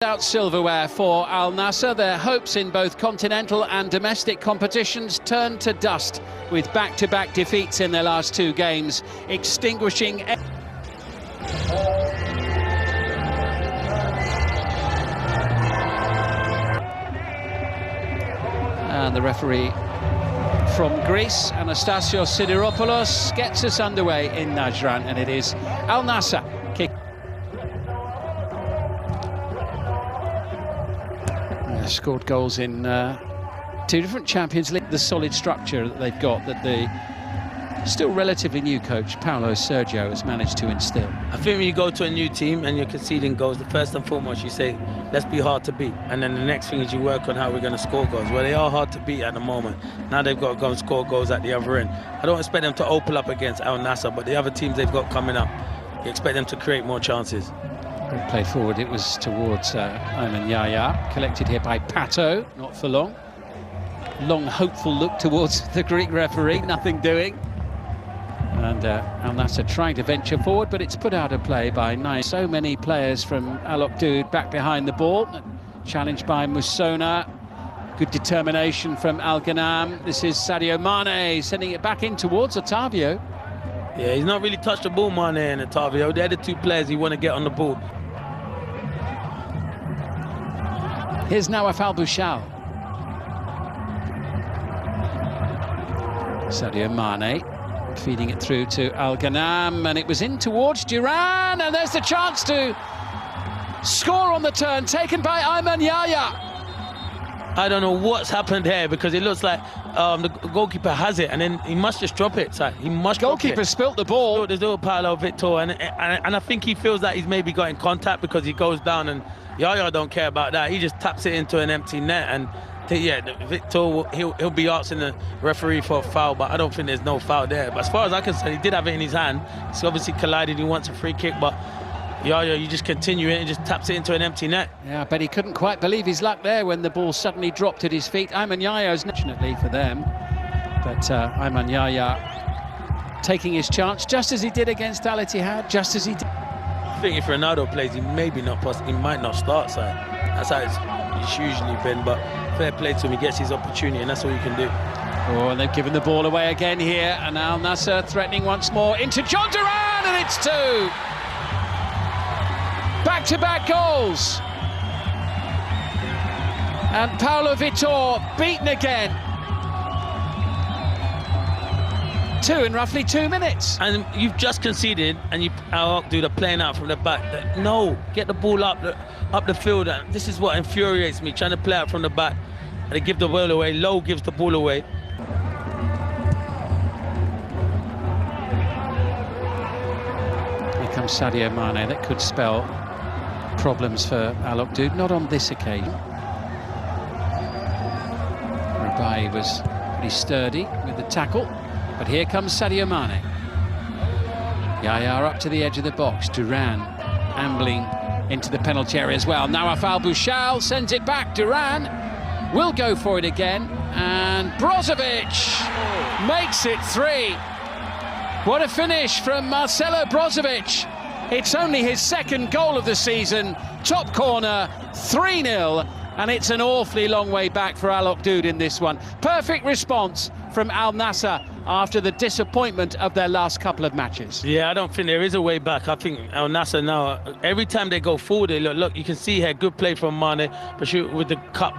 Out silverware for Al Nassr. Their hopes in both continental and domestic competitions turned to dust with back-to-back defeats in their last two games, extinguishing. And the referee from Greece, Anastasios Sidiropoulos, gets us underway in Najran, and it is Al Nassr kicking. Scored goals in two different Champions League. The solid structure that they've got, that the still relatively new coach Paulo Sergio has managed to instill. I think when you go to a new team and you're conceding goals, the first and foremost you say, let's be hard to beat, and then the next thing is you work on how we're going to score goals. Well, they are hard to beat at the moment. Now they've got to go and score goals at the other end. I don't expect them to open up against Al Nassr, but the other teams they've got coming up, you expect them to create more chances. Good play forward, it was towards Ayman Yahya, collected here by Pato, not for long. Long hopeful look towards the Greek referee, nothing doing. And Al Nassr trying to venture forward, but it's put out of play by Nice. So many players from Al Oqdoud back behind the ball, challenged by Musona. Good determination from Al Ghanam. This is Sadio Mane sending it back in towards Otavio. Yeah, he's not really touched the ball, Mane and Otavio. They're the two players you want to get on the ball. Here's Nawaf Al-Bouchal. Sadio Mane feeding it through to Al Ghanam, and it was in towards Duran, and there's the chance to score on the turn, taken by Ayman Yahya. I don't know what's happened here, because it looks like the goalkeeper has it, and then he must just drop it. So he must. Goalkeeper spilt the ball. There's little Paulo Victor, and I think he feels that he's maybe got in contact, because he goes down, and Yahya don't care about that. He just taps it into an empty net, and yeah, Victor he'll be asking the referee for a foul, but I don't think there's no foul there. But as far as I can say, he did have it in his hand. It's obviously collided. He wants a free kick, but Yahya, you just continue it and just taps it into an empty net. Yeah, but he couldn't quite believe his luck there when the ball suddenly dropped at his feet. Ayman Yahya's, fortunately for them, but Ayman Yahya taking his chance, just as he did against Al Ittihad, just as he did. I think if Ronaldo plays, he might not start. So that's how it's usually been. But fair play to him, he gets his opportunity, and that's all you can do. Oh, and they've given the ball away again here, and Al Nassr threatening once more into John Duran, and it's two. Back-to-back goals. And Paulo Victor beaten again. Two in roughly 2 minutes. And you've just conceded, and Al Oqdoud are playing out from the back. No, get the ball up the field. And this is what infuriates me, trying to play out from the back. And they give the ball away. Low gives the ball away. Here comes Sadio Mane. That could spell problems for Al Oqdoud, not on this occasion. Rabai was pretty sturdy with the tackle, but here comes Sadio Mane. Yahya up to the edge of the box. Duran ambling into the penalty area as well. Nawaf Al-Bouchal sends it back. Duran will go for it again, and Brozovic makes it 3. What a finish from Marcelo Brozovic. It's only his second goal of the season. Top corner, 3-0, and it's an awfully long way back for Al Oqdoud in this one. Perfect response from Al Nassr after the disappointment of their last couple of matches. Yeah, I don't think there is a way back. I think Al Nassr now, every time they go forward, they look, you can see here, good play from Mane, but shoot with the cup.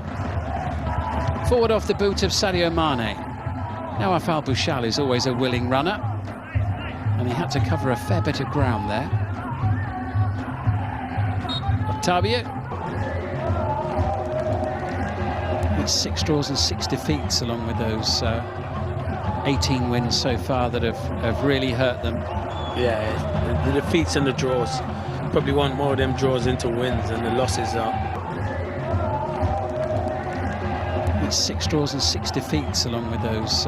Forward off the boot of Sadio Mane. Nawaf Al-Bouchal is always a willing runner, and he had to cover a fair bit of ground there. Otavio. With 6 draws and 6 defeats, along with those 18 wins so far that have really hurt them. Yeah, the defeats and the draws. Probably want more of them draws into wins, and the losses are. With 6 draws and 6 defeats, along with those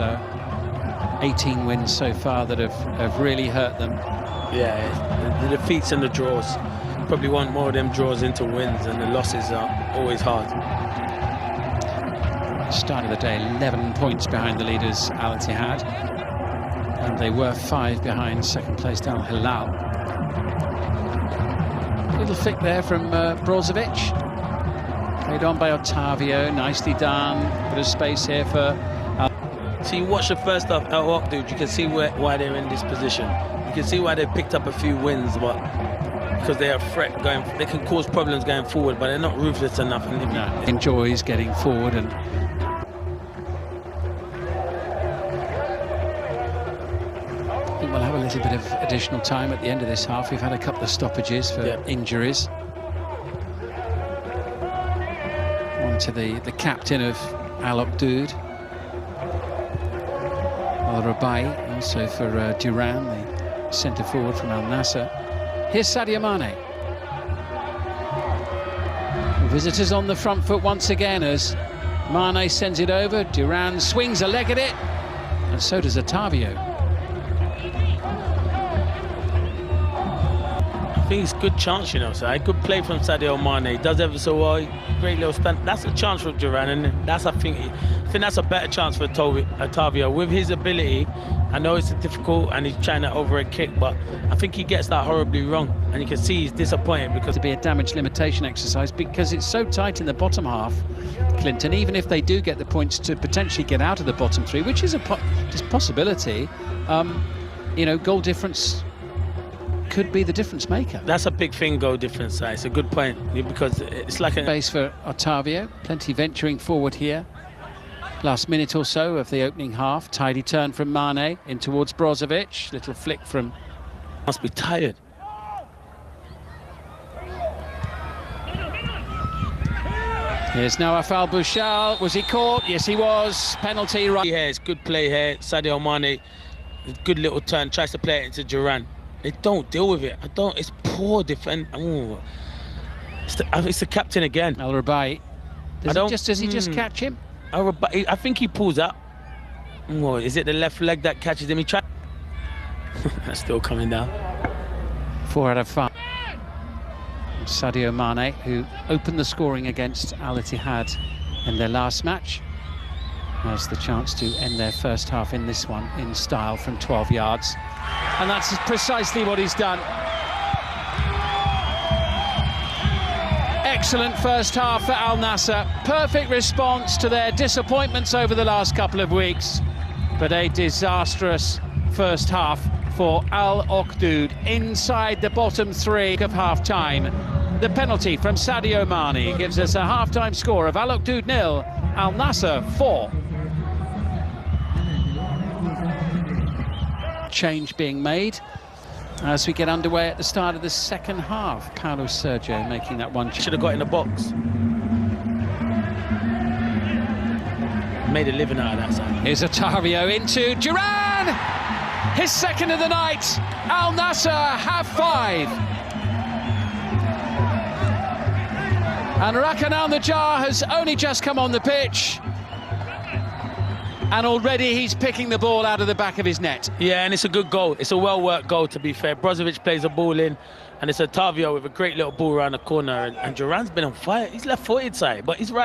18 wins so far that have really hurt them. Yeah, the defeats and the draws. Probably want more of them draws into wins, and the losses are always hard. Start of the day, 11 points behind the leaders, Al Ittihad, and they were 5 behind second-placed Al Hilal. Little flick there from Brozovic. Played on by Ottavio, nicely done. Bit of space here for... So you watch the first half, dude, you can see why they're in this position. You can see why they picked up a few wins, but because they're a threat going, they can cause problems going forward, but they're not ruthless enough. And No, enjoys getting forward and... I think we'll have a little bit of additional time at the end of this half. We've had a couple of stoppages for injuries. On to the captain of Al Oqdoud, Al Rabai, also for Duran, the centre forward from Al Nasr. Here's Sadio Mane. Visitors on the front foot once again as Mane sends it over. Duran swings a leg at it, and so does Ottavio. I think it's a good chance, you know, so good play from Sadio Mane. He does ever so well. Great little stunt. That's a chance for Duran, and that's, I think that's a better chance for Ottavio. With his ability, I know it's difficult and he's trying to overhead kick, but I think he gets that horribly wrong, and you can see he's disappointed because... To be a damage limitation exercise because it's so tight in the bottom half, Clinton, even if they do get the points to potentially get out of the bottom three, which is a possibility, you know, goal difference could be the difference maker. That's a big thing, goal difference. It's a good point because it's like a... Space for Ottavio, plenty venturing forward here. Last minute or so of the opening half, tidy turn from Mane in towards Brozovic, little flick from... Must be tired. Here's Nawaf Al-Bouchal. Was he caught? Yes, he was. Penalty right. Yeah, it's good play here. Sadio Mane, good little turn, tries to play it into Duran. They don't deal with it. It's poor defense. It's the captain again. Al Rabai. Does he just catch him? I think he pulls up. Oh, is it the left leg that catches him? He tried. That's still coming down. 4 out of 5. Sadio Mane, who opened the scoring against Al Ittihad in their last match, has the chance to end their first half in this one in style from 12 yards. And that's precisely what he's done. Excellent first half for Al Nasr. Perfect response to their disappointments over the last couple of weeks. But a disastrous first half for Al Oqdoud inside the bottom three of half-time. The penalty from Sadio Mane gives us a half-time score of Al Oqdoud 0, Al Nasr 4. Change being made as we get underway at the start of the second half. Paulo Sergio making that one. Should have got in the box. Made a living out of that side. Here's Ottavio into Duran! His second of the night. Al Nasr have 5. And Rakan Al-Najjar has only just come on the pitch. And already he's picking the ball out of the back of his net. Yeah, and it's a good goal. It's a well-worked goal, to be fair. Brozovic plays a ball in, and it's Ottavio with a great little ball around the corner. And Duran's been on fire. He's left-footed side, but he's right.